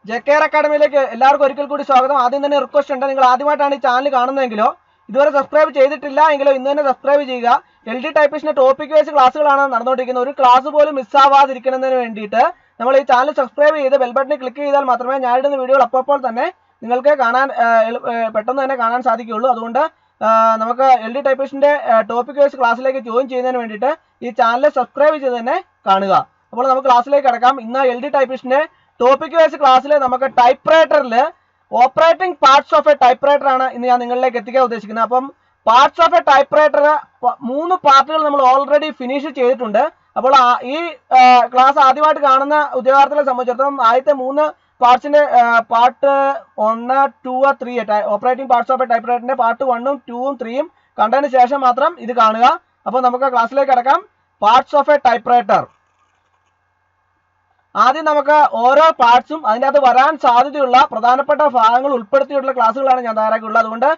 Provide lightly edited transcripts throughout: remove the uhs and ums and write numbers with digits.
JKR അക്കാഡമിയിലേക്ക് എല്ലാവർക്കും ഒരിക്കൽ കൂടി സ്വാഗതം. ആദ്യം തന്നെ റിക്വസ്റ്റ് ഉണ്ട്, നിങ്ങൾ ആദ്യമായിട്ടാണ് ഈ ചാനൽ കാണുന്നതെങ്കിലോ ഇതുവരെ സബ്സ്ക്രൈബ് ചെയ്തിട്ടില്ല എങ്കിലോ ഇന്ന് തന്നെ സബ്സ്ക്രൈബ് ചെയ്യുക. LD ടൈപ്പിസ്റ്റിന്റെ ടോപ്പിക് വൈസ് ക്ലാസ്സുകളാണ് നടന്നുകൊണ്ടിരിക്കുന്നത്. ഒരു ക്ലാസ് പോലും മിസ്സാവാതിരിക്കുന്നതിന് വേണ്ടിയിട്ട് നമ്മൾ ഈ ചാനൽ സബ്സ്ക്രൈബ് ചെയ്ത് ബെൽ ബട്ടണിൽ ക്ലിക്ക് ചെയ്താൽ മാത്രമേ ഞാൻ ഇടുന്ന വീഡിയോകൾ അപ്പോൾ തന്നെ നിങ്ങൾക്ക് കാണാൻ പെട്ടെന്ന് തന്നെ കാണാൻ സാധിക്കുകയുള്ളൂ. അതുകൊണ്ട് നമുക്ക് LD ടൈപ്പിസ്റ്റിന്റെ ടോപ്പിക് വൈസ് ക്ലാസ്സിലേക്ക് ജോയിൻ ചെയ്യുന്നതിന് വേണ്ടിയിട്ട് ഈ ചാനൽ സബ്സ്ക്രൈബ് ചെയ്ത് തന്നെ കാണുക. അപ്പോൾ നമുക്ക് ക്ലാസ്സിലേക്ക് കടക്കാം. ഇന്ന് LD ടൈപ്പിസ്റ്റിന്റെ ടോപ്പിക് വൈസ് ക്ലാസ്സിൽ നമുക്ക് ടൈപ്പ് റൈറ്ററിൽ operating parts of a typewriter ആണ് ഇന്ന് ഞാൻ നിങ്ങളിലേക്ക് എത്തിക്കാൻ ഉദ്ദേശിക്കുന്നത്. അപ്പം parts of a typewriter 3 പാർട്ടുകൾ നമ്മൾ ഓൾറെഡി ഫിനിഷ് ചെയ്തിട്ടുണ്ട്. അപ്പോൾ ഈ ക്ലാസ് ആദ്യമായിട്ട് കാണുന്ന ഉദ്യോഗാർത്ഥികളെ സംബന്ധിച്ചിടത്തോളം ആദ്യത്തെ 3 പാർട്സിന്റെ part 1, 2, 3 operating parts of a ടൈപ്പ് റൈറ്ററിന്റെ പാർട്ട് 1, 2, 3 കണ്ടതിന് ശേഷം മാത്രം ഇത് കാണുക. അപ്പോൾ നമുക്ക് ക്ലാസ്സിലേക്ക് കടക്കാം. Parts of a type writer. ആദ്യം നമുക്ക് ഓരോ പാർട്സും അതിൻ്റെ അകത്ത് വരാൻ സാധ്യതയുള്ള പ്രധാനപ്പെട്ട ഭാഗങ്ങൾ ഉൾപ്പെടുത്തിയിട്ടുള്ള ക്ലാസ്സുകളാണ് ഞാൻ തയ്യാറാക്കിയിട്ടുള്ളത്. അതുകൊണ്ട്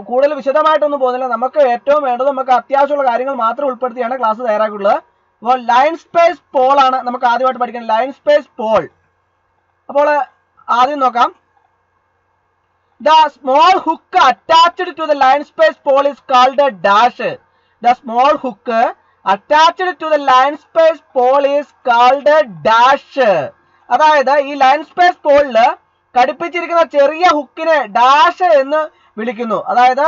കൂടുതൽ വിശദമായിട്ടൊന്നും പോകുന്നില്ല. നമുക്ക് ഏറ്റവും വേണ്ടത് നമുക്ക് അത്യാവശ്യമുള്ള കാര്യങ്ങൾ മാത്രം ഉൾപ്പെടുത്തിയാണ് ക്ലാസ് തയ്യാറാക്കിയിട്ടുള്ളത്. അപ്പോൾ ലൈൻ സ്പേസ് പോൾ ആണ് നമുക്ക് ആദ്യമായിട്ട് പഠിക്കുന്നത്. Line space pole. അപ്പോൾ ആദ്യം നോക്കാം. The small hook attached to the line space pole is called a dash. The small hook attached to the line space pole is called a dash. അതായത് ഈ line space പോളിൽ ഘടിപ്പിച്ചിരിക്കുന്ന ചെറിയ ഹുക്കിനെ dash എന്ന് വിളിക്കുന്നു. അതായത്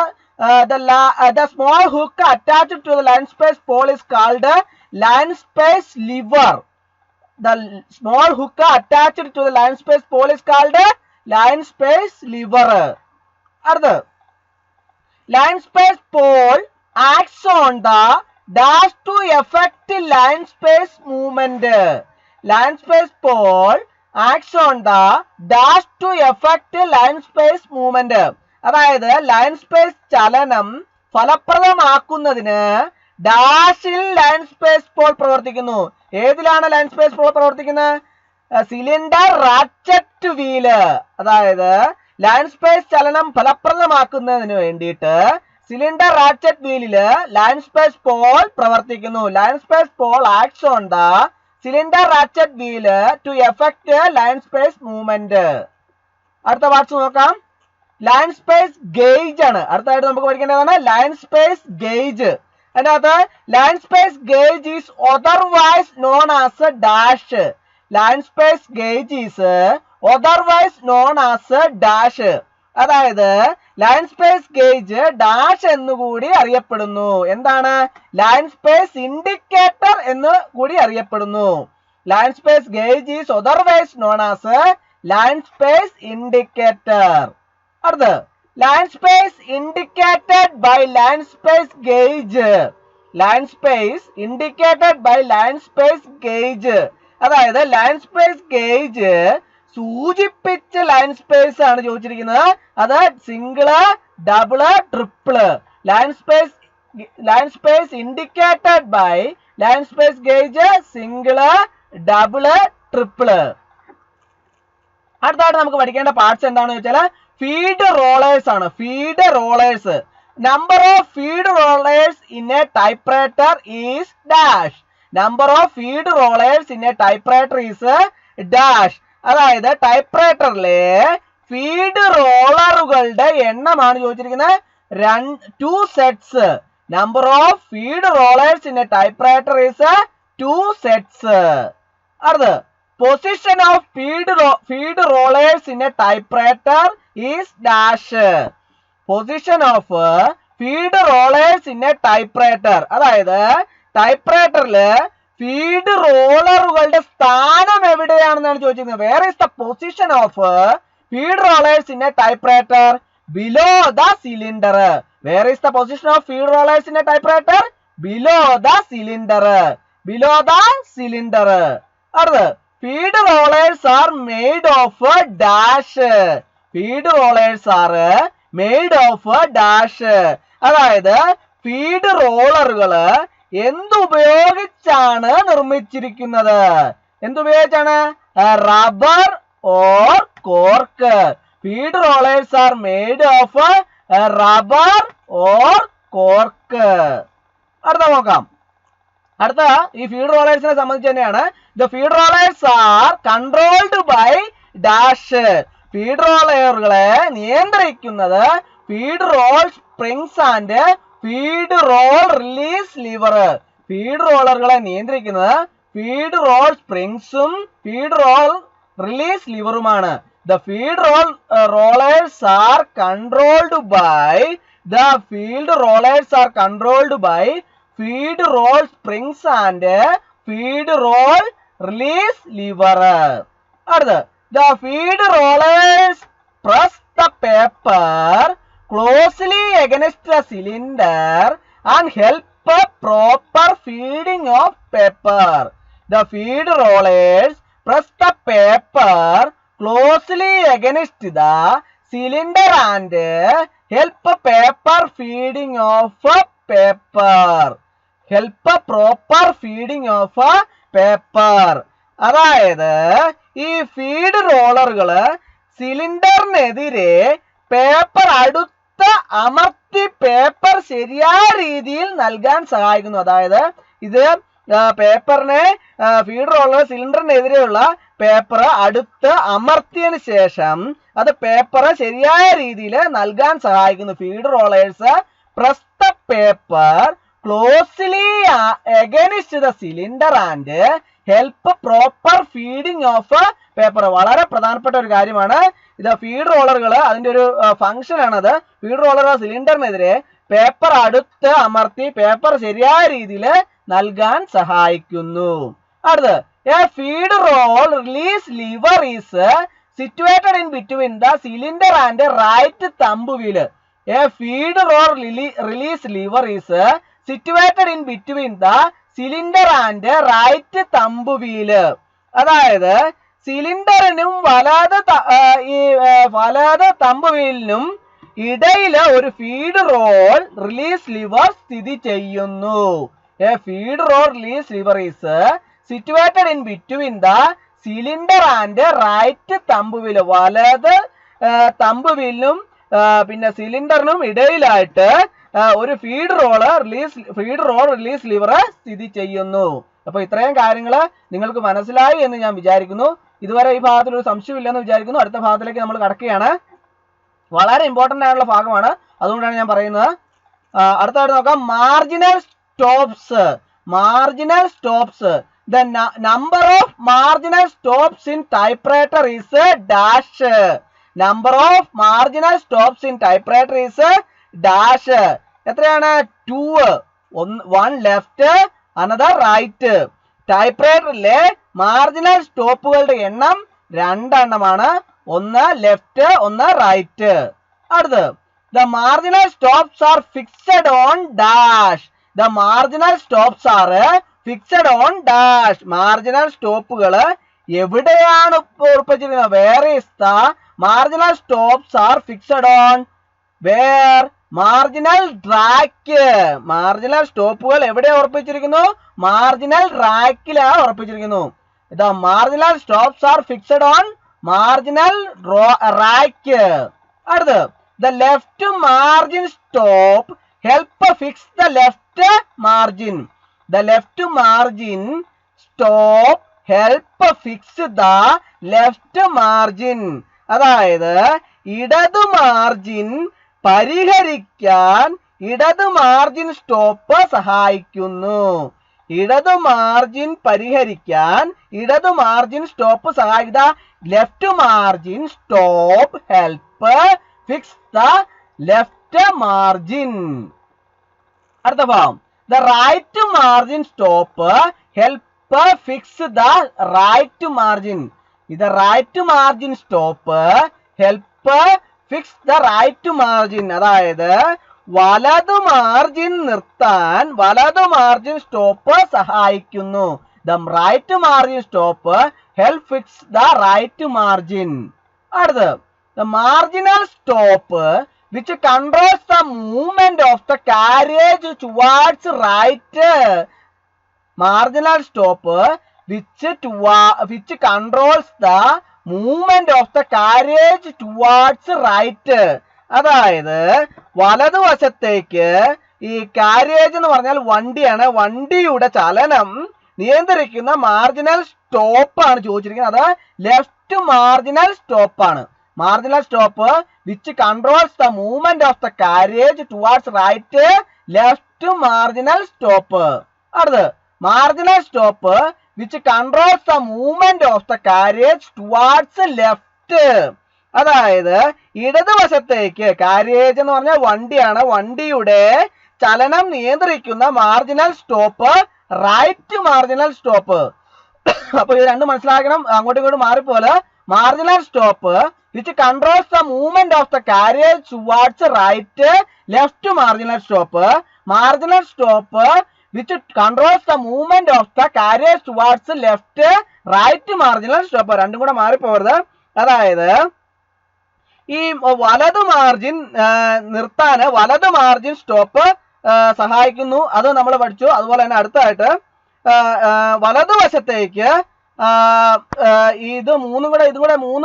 the small hook attached to the line space pole is called line space lever. The small hook attached to the line space pole is called line space lever. അടുത്ത line space pole acts on the dash to effect line space movement. Line space pole acts on the dash to effect line space movement. അതായത് line space ചലനം ഫലപ്രദമാക്കുന്നതിന് ഡാഷിൽ line space pawl പ്രവർത്തിക്കുന്നു. ഏതിലാണ് line space pawl പ്രവർത്തിക്കുന്നത്? Cylinder ratchet wheel. അതായത് line space ചലനം ഫലപ്രദമാക്കുന്നതിന് വേണ്ടിയിട്ട് സിലിണ്ടർ റാച്ചറ്റ് വീലില് ലൈൻ സ്പേസ് പോൾ പ്രവർത്തിക്കുന്നു. Line space pawl acts on the cylinder ratchet wheel to effect line space movement. അടുത്ത പാർട്സ് നോക്കാം. ലൈൻ സ്പേസ് ഗേജ് ആണ് അടുത്തായിട്ട് നമുക്ക് പഠിക്കേണ്ടതാണ്. Line space gauge. അതിനകത്ത് line space gauge is otherwise known as a dash. Line space gauge is otherwise known as a dash. അതായത് line space gauge dash എന്നുകൂടി അറിയപ്പെടുന്നു. എന്താണ്? ലൈൻ സ്പേസ് ഇൻഡിക്കേറ്റർ എന്ന് കൂടി അറിയപ്പെടുന്നു. Line space gauge is otherwise known as line space indicator. അടുത്ത് line space indicated by line space gauge. Line space indicated by line space gauge. അതായത് line space gauge സൂചിപ്പിച്ച line space ആണ് ചോദിച്ചിരിക്കുന്നത്. അത് single, double, triple. Line space indicated by line space gauge single, double, triple. അടുത്തായിട്ട് നമുക്ക് പഠിക്കേണ്ട parts എന്താണെന്ന് വെച്ചാൽ ഫീഡ് റോളേഴ്സ് ആണ്. Feed rollers. Number of feed rollers in a typewriter is dash. Number of feed rollers in a typewriter is dash. അതായത് ടൈപ്പ് റൈറ്ററിലെ feed റോളറുകളുടെ എണ്ണമാണ് ചോദിച്ചിരിക്കുന്നത്. 2 sets. Number of feed rollers in a typewriter is 2 sets. അടുത്ത് position of feed rollers in a typewriter is dash. Position of feed rollers in a typewriter. അതായത് ടൈപ്പ് റൈറ്ററില് ഫീഡ് റോളറുകളുടെ സ്ഥാനം എവിടെയാണെന്നാണ് ചോദിച്ചിരിക്കുന്നത്. Where is the position of feed rollers in a typewriter? Below the cylinder. Where is the position of feed rollers in a typewriter? Below the cylinder. Below the cylinder. അടുത്ത് feed rollers are made of dash. Feed rollers are made of dash. അതായത് feed റോളറുകള് എന്തുപയോഗിച്ചാണ് നിർമ്മിച്ചിരിക്കുന്നത്? എന്തുപയോഗിച്ചാണ്? Rubber or cork. Feed rollers are made of rubber or cork. അടുത്ത നോക്കാം. അടുത്ത ഈ ഫീഡ് റോളേഴ്സിനെ സംബന്ധിച്ച് തന്നെയാണ്. The feed rollers are controlled by dash. ഫീഡ് റോളറുകളെ നിയന്ത്രിക്കുന്നത് feed roll springs and feed roll release lever. ഫീഡ് റോളറുകളെ നിയന്ത്രിക്കുന്നത് ഫീഡ് റോൾ സ്പ്രിങ്സും ഫീഡ് റോൾ റിലീസ് ലിവറുമാണ്. The feed rollers are controlled by feed roll springs and feed roll release lever. The feed rollers press the paper closely against the cylinder and help proper feeding of paper. The feed rollers press the paper closely against the cylinder and help paper feeding of paper. Help proper feeding of paper. അതായത് ഈ feed റോളറുകള് സിലിണ്ടറിനെതിരെ paper അടുത്ത് അമർത്തി paper ശരിയായ രീതിയിൽ നൽകാൻ സഹായിക്കുന്നു. അതായത് ഇത് പേപ്പറിനെ ഫീഡ് റോളർ സിലിണ്ടറിനെതിരെയുള്ള പേപ്പർ അടുത്ത് അമർത്തിയതിനു ശേഷം അത് പേപ്പർ ശരിയായ രീതിയിൽ നൽകാൻ സഹായിക്കുന്നു. Feed rollers press the paper closely against the cylinder and help proper feeding of paper. വളരെ പ്രധാനപ്പെട്ട ഒരു കാര്യമാണ് ഇത്. ഫീഡ് റോളറുകൾ അതിന്റെ ഒരു ഫംഗ്ഷൻ ആണത്. ഫീഡ് റോളർ സിലിണ്ടറിനെതിരെ പേപ്പർ അടുത്ത് അമർത്തി പേപ്പർ ശരിയായ രീതിയിൽ നൽകാൻ സഹായിക്കുന്നു. അടുത്ത് a feed roll release lever is situated in between the cylinder and right thumb wheel. A feed roll release lever is situated in between the cylinder and right thumb wheel. അതായത് സിലിണ്ടറിനും വലത് thumb വീലിനും ഇടയിൽ ഒരു feed roll release liver സ്ഥിതി ചെയ്യുന്നു. A feed roll release lever is situated in between the cylinder and right thumb wheel. വലത് thumb വീലിനും പിന്നെ സിലിണ്ടറിനും ഇടയിലായിട്ട് ഒരു feed roll release liver സ്ഥിതി ചെയ്യുന്നു. അപ്പൊ ഇത്രയും കാര്യങ്ങൾ നിങ്ങൾക്ക് മനസ്സിലായി എന്ന് ഞാൻ വിചാരിക്കുന്നു. ഇതുവരെ ഈ ഭാഗത്തിൽ ഒരു സംശയമില്ലെന്ന് വിചാരിക്കുന്നു. അടുത്ത ഭാഗത്തിലേക്ക് നമ്മൾ കടക്കുകയാണ്. വളരെ ഇമ്പോർട്ടന്റ് ആയിട്ടുള്ള ഭാഗമാണ്, അതുകൊണ്ടാണ് ഞാൻ പറയുന്നത്. അടുത്തായിട്ട് നോക്കാം. Marginal stops. The number of marginal stops in typewriter is dash. Number of marginal stops in typewriter is dash. എത്രയാണ്? 2. One left, another right. ടൈപ്പ്റൈറ്ററിലെ മാർജിനൽ സ്റ്റോപ്പുകളുടെ എണ്ണം 2 എണ്ണമാണ്. ഒന്ന് ലെഫ്റ്റ്, ഒന്ന് റൈറ്റ്. അടുത്ത് the marginal stops are fixed on dash. The marginal stops are fixed on dash. Marginal സ്റ്റോപ്പുകൾ എവിടെയാണ് ഉറപ്പിച്ചിരിക്കുന്നത്? Where is the marginal stops are fixed on? Where? Marginal rack. Marginal സ്റ്റോപ്പുകൾ എവിടെ ഉറപ്പിച്ചിരിക്കുന്നു? മാർജിനൽ റാക്കിലാണ് ഉറപ്പിച്ചിരിക്കുന്നു. The marginal stops are fixed on marginal rack. അടുത്ത് the left margin stop help fix the left margin. The left margin stop help fix the left margin. അതായത് ഇടതു margin പരിഹരിക്കാൻ ഇടതു margin stop സഹായിക്കുന്നു. ഇടതു മാർജിൻ പരിഹരിക്കാൻ ഇടതു മാർജിൻ സ്റ്റോപ്പ് സഹായിക്കുക. Left margin stop help fix the left margin. അടുത്ത ഭാഗം the right margin stop help fix the right margin. ഇത് right margin stop help fix the right margin. അതായത് വലതു മാർജിൻ നിർത്താൻ വലതു മാർജിൻ സ്റ്റോപ്പ് സഹായിക്കുന്നു. The right margin stop help fix the right margin. അടുത്ത് the marginal stop which controls the movement of the carriage towards right. Marginal stop which controls the movement of the carriage towards right. അതായത് വലതുവശത്തേക്ക് ഈ carriage എന്ന് പറഞ്ഞാൽ വണ്ടിയാണ്. വണ്ടിയുടെ ചലനം നിയന്ത്രിക്കുന്ന മാർജിനൽ സ്റ്റോപ്പ് ആണ് ചോദിച്ചിരിക്കുന്നത്. അത് ലെഫ്റ്റ് ലെഫ്റ്റ് മാർജിനൽ സ്റ്റോപ്പ് ആണ്. Marginal stop which controls the movement of the carriage towards right left marginal stop. അടുത്ത് marginal stop which controls the movement of the carriage towards left. അതായത് ഇടതുവശത്തേക്ക്, carriage എന്ന് പറഞ്ഞാൽ വണ്ടിയാണ്, വണ്ടിയുടെ ചലനം നിയന്ത്രിക്കുന്ന marginal stop right marginal stop. അപ്പൊ ഇത് രണ്ടും മനസ്സിലാക്കണം, അങ്ങോട്ടും ഇങ്ങോട്ടും മാറിപ്പോലെ. Marginal stop which controls the movement of the carriage towards right left marginal stop. Marginal stop which controls the movement of the carriage towards left right marginal stop. രണ്ടും കൂടെ മാറിപ്പോകരുത്. അതായത് ഈ വലത് മാർജിൻ നിർത്താന് വലത് മാർജിൻ സ്റ്റോപ്പ് സഹായിക്കുന്നു, അത് നമ്മൾ പഠിച്ചു. അതുപോലെ തന്നെ അടുത്തായിട്ട് വലതുവശത്തേക്ക് ഇതും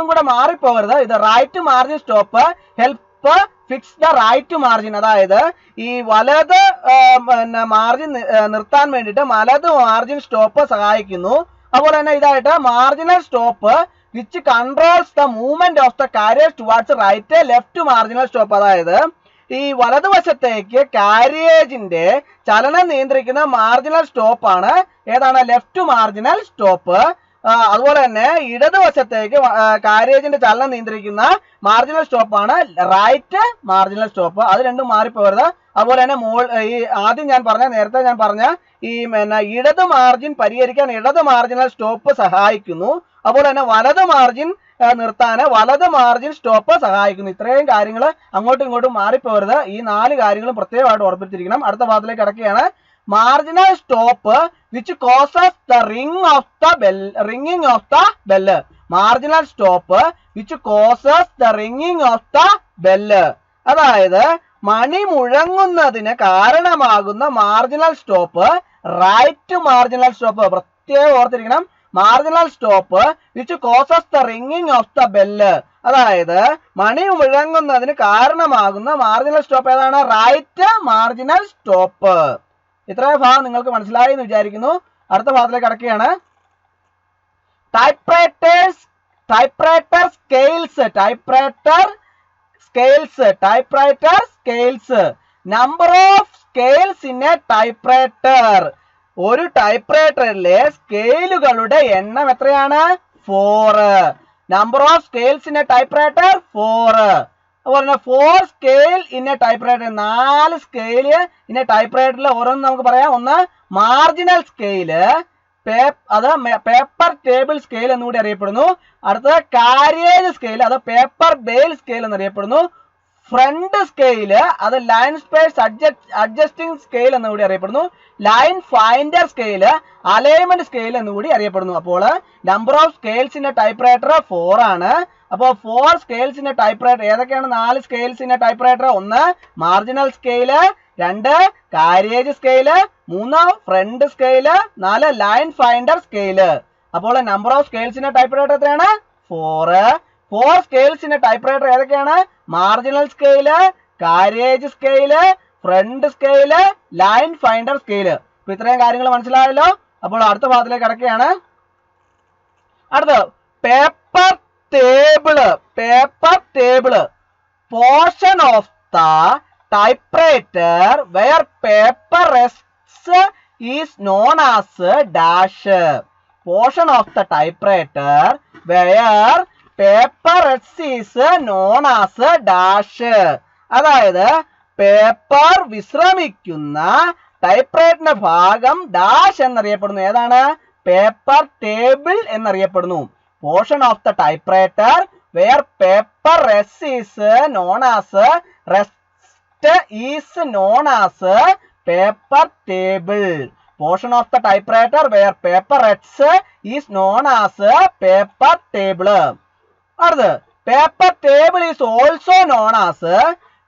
കൂടെ മാറിപ്പോകരുത്. ഇത് right margin stop help fix the right margin. അതായത് ഈ വലത് മാർജിൻ നിർത്താൻ വേണ്ടിയിട്ട് വലത് മാർജിൻ സ്റ്റോപ്പ് സഹായിക്കുന്നു. അതുപോലെ തന്നെ ഇതായിട്ട് marginal stop which controls the movement of the carriage towards right left marginal stop. അതായത് ഈ വലതുവശത്തേക്ക് കാരിയേജിന്റെ ചലനം നിയന്ത്രിക്കുന്ന മാർജിനൽ സ്റ്റോപ്പ് ആണ് ഏതാണ്? Left marginal stop. അതുപോലെ തന്നെ ഇടതുവശത്തേക്ക് കാരിയേജിന്റെ ചലനം നിയന്ത്രിക്കുന്ന മാർജിനൽ സ്റ്റോപ്പ് ആണ് റൈറ്റ് മാർജിനൽ സ്റ്റോപ്പ്. അത് രണ്ടും മാറിപ്പോകരുത്. അതുപോലെ തന്നെ ഈ ആദ്യം നേരത്തെ ഞാൻ പറഞ്ഞ ഈ ഇടത് മാർജിൻ പരിഹരിക്കാൻ ഇടത് മാർജിനൽ സ്റ്റോപ്പ് സഹായിക്കുന്നു. അതുപോലെ തന്നെ വലത് മാർജിൻ നിർത്താൻ വലത് മാർജിൻ സ്റ്റോപ്പ് സഹായിക്കുന്നു. ഇത്രയും കാര്യങ്ങൾ അങ്ങോട്ടും ഇങ്ങോട്ടും മാറിപ്പോകരുത്. ഈ 4 കാര്യങ്ങളും പ്രത്യേകമായിട്ട് ഉറപ്പിച്ചിരിക്കണം. അടുത്ത ഭാഗത്തിലേക്ക് കിടക്കുകയാണ്. Marginal stop which causes the ringing of the bell. Marginal stop which causes the ringing of the bell. അതായത് മണി മുഴങ്ങുന്നതിന് കാരണമാകുന്ന marginal stop right marginal stop. പ്രത്യേകം ഓർത്തിരിക്കണം. Marginal stop which causes the ringing of the bell. അതായത് മണി മുഴങ്ങുന്നതിന് കാരണമാകുന്ന മാർജിനൽ സ്റ്റോപ്പ് ഏതാണ്? Right marginal stop. ഇത്രയും ഭാഗം നിങ്ങൾക്ക് മനസ്സിലായി എന്ന് വിചാരിക്കുന്നു. അടുത്ത ഭാഗത്തിലേക്ക് കടക്കുകയാണ്. Typewriter scales. Number of scales in a typewriter. ഒരു ടൈപ്പ്റൈറ്ററിലെ സ്കെയിലുകളുടെ എണ്ണം എത്രയാണ്? 4. Number of scales in a typewriter 4. അതുപോലെ 4 scale in a typewriter. 4 scale in a ടൈപ്പ്റൈറ്ററിൽ ഓരോന്ന് നമുക്ക് പറയാം. ഒന്ന് മാർജിനൽ സ്കെയില്, അത് പേപ്പർ ടേബിൾ സ്കെയിൽ എന്നുകൂടി അറിയപ്പെടുന്നു. അടുത്തത് കാരിയേജ് സ്കെയിൽ, അത് പേപ്പർ ബെയിൽ സ്കെയിൽ എന്നറിയപ്പെടുന്നു. ഫ്രണ്ട് സ്കെയില് അത് ലൈൻ സ്പേസ് അഡ്ജസ്റ്റിംഗ് സ്കെയിൽ എന്നുകൂടി അറിയപ്പെടുന്നു. Line finder scale alignment scale എന്നുകൂടി അറിയപ്പെടുന്നു. അപ്പോൾ number of scales in a typewriter 4 ആണ്. അപ്പോൾ 4 സ്കെയിൽസ് ഇൻ എ ടൈപ്പ്റൈറ്റർ ഏതൊക്കെയാണ്? 4 scales in a typewriter. 1 marginal scale, 2 carriage scale, 3 front scale, 4 line finder scale. അപ്പോൾ number of scales in a typewriter എത്രയാണ്? 4. 4 scales in a typewriter ഏതൊക്കെയാണ്? Marginal scale, carriage scale, front scale, line finder scale. അപ്പൊ ഇത്രയും കാര്യങ്ങൾ മനസ്സിലായല്ലോ. അപ്പോൾ അടുത്ത ഭാഗത്തിലേക്ക് കിടക്കുകയാണ്. അടുത്ത paper table. Portion of the typewriter where paper rests is known as dash. Portion of the typewriter where paper rests is known as dash. അതായത് പേപ്പർ വിശ്രമിക്കുന്ന ടൈപ്പ്റൈറ്ററിന്റെ ഭാഗം ഡാഷ് എന്നറിയപ്പെടുന്നു. ഏതാണ്? പേപ്പർ ടേബിൾ എന്നറിയപ്പെടുന്നു. Portion of the typewriter where paper rest is known as paper table. Portion of the typewriter where paper rest is known as paper table. അടുത്ത് paper table is also known as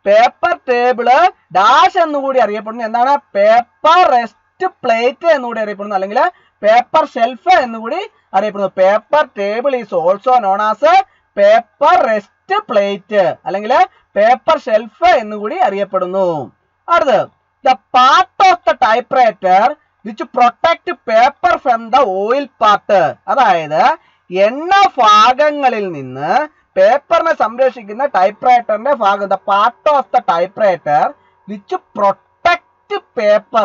paper table dash എന്നുകൂടി അറിയപ്പെടുന്നു. എന്താണ്? Paper rest plate എന്നുകൂടി അറിയപ്പെടുന്നു, അല്ലെങ്കിൽ paper shelf എന്നുകൂടി അറിയപ്പെടുന്നു. Paper table is also known as paper rest plate അല്ലെങ്കിൽ പേപ്പർ ഷെൽഫ് എന്നുകൂടി അറിയപ്പെടുന്നു. അടുത്ത് the part of the typewriter which protect paper from the oil part. അതായത് എണ്ണ ഭാഗങ്ങളിൽ നിന്ന് പേപ്പറിനെ സംരക്ഷിക്കുന്ന ടൈപ്പ്റൈറ്ററിന്റെ ഭാഗം, the part of the typewriter which protect paper,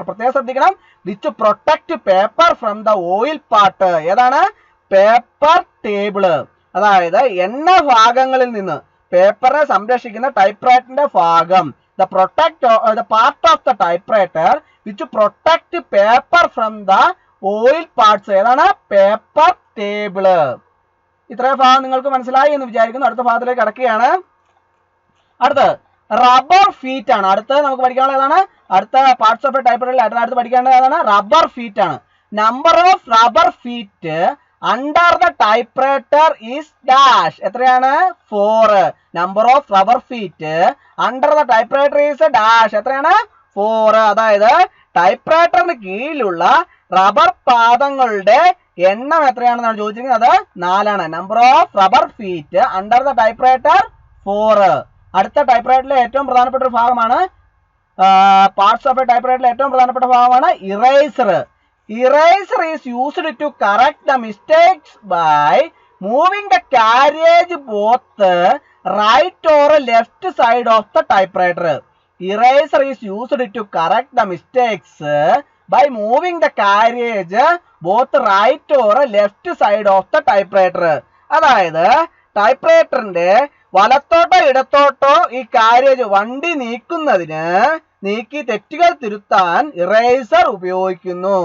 പ്രത്യേകം ശ്രദ്ധിക്കണം, which protect paper from the oil part. ഏതാണ്? Paper table. അതായത് എണ്ണ ഭാഗങ്ങളിൽ നിന്ന് പേപ്പറിനെ സംരക്ഷിക്കുന്ന ടൈപ്പ്റൈറ്ററിന്റെ ഭാഗം, the part of the typewriter which protect paper from the oil parts. ഏതാണ്? Paper table. ഇത്രയും ഭാഗം നിങ്ങൾക്ക് മനസ്സിലായി എന്ന് വിചാരിക്കുന്നു. അടുത്ത ഭാഗത്തിലേക്ക് കടക്കുകയാണ്. അടുത്ത് റബ്ബർ ഫീറ്റ് ആണ്. അടുത്ത് നമുക്ക് പഠിക്കാനുള്ള ഏതാണ്? അടുത്ത പാർട്സ് ഓഫ് എ ടൈപ്പ്റൈറ്ററിൽ അടുത്ത് പഠിക്കേണ്ടത് ഏതാണ്? റബ്ബർ ഫീറ്റ് ആണ്. Number of rubber feet under the typewriter is dash. എത്രയാണ്? 4. Number of rubber feet under the typewriter is dash. എത്രയാണ്? 4. അതായത് ടൈപ്പ്റൈറ്ററിന് കീഴിലുള്ള റബ്ബർ പാദങ്ങളുടെ എണ്ണം എത്രയാണെന്നാണ് ചോദിച്ചിരിക്കുന്നത്. അത് 4 ആണ്. Number of rubber feet under the typewriter 4. അടുത്ത ടൈപ്പ്റൈറ്ററിലെ ഏറ്റവും പ്രധാനപ്പെട്ട ഒരു ഭാഗമാണ്, പാർട്സ് ഓഫ് എ ടൈപ്പ്റൈറ്ററിലെ ഏറ്റവും പ്രധാനപ്പെട്ട ഭാഗമാണ് eraser. Eraser is used to correct the mistakes by moving the carriage both right or left side of the typewriter. Eraser is used to correct the mistakes by moving the carriage both right or left side of the typewriter. അതായത് ടൈപ്പ്റൈറ്ററിന്റെ വലത്തോട്ടോ ഇടത്തോട്ടോ ഈ carriage വണ്ടി നീക്കി തെറ്റുകൾ തിരുത്താൻ eraser ഉപയോഗിക്കുന്നു.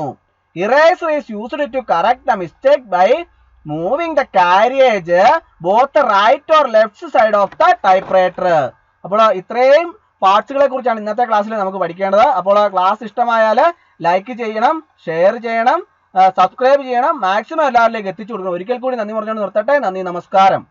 Eraser is used to correct the mistake by moving the carriage both right or left side of the typewriter. അപ്പോൾ ഇത്രയും പാർട്സുകളെ കുറിച്ചാണ് ഇന്നത്തെ ക്ലാസ്സിൽ നമുക്ക് പഠിക്കേണ്ടത്. അപ്പോൾ ക്ലാസ് ഇഷ്ടമായാൽ ലൈക്ക് ചെയ്യണം, ഷെയർ ചെയ്യണം, സബ്സ്ക്രൈബ് ചെയ്യണം, മാക്സിമം എല്ലാവരിലേക്ക് എത്തിച്ചു കൊടുക്കണം. ഒരിക്കൽ കൂടി നന്ദി പറഞ്ഞുകൊണ്ട് നിർത്തട്ടെ. നന്ദി, നമസ്കാരം.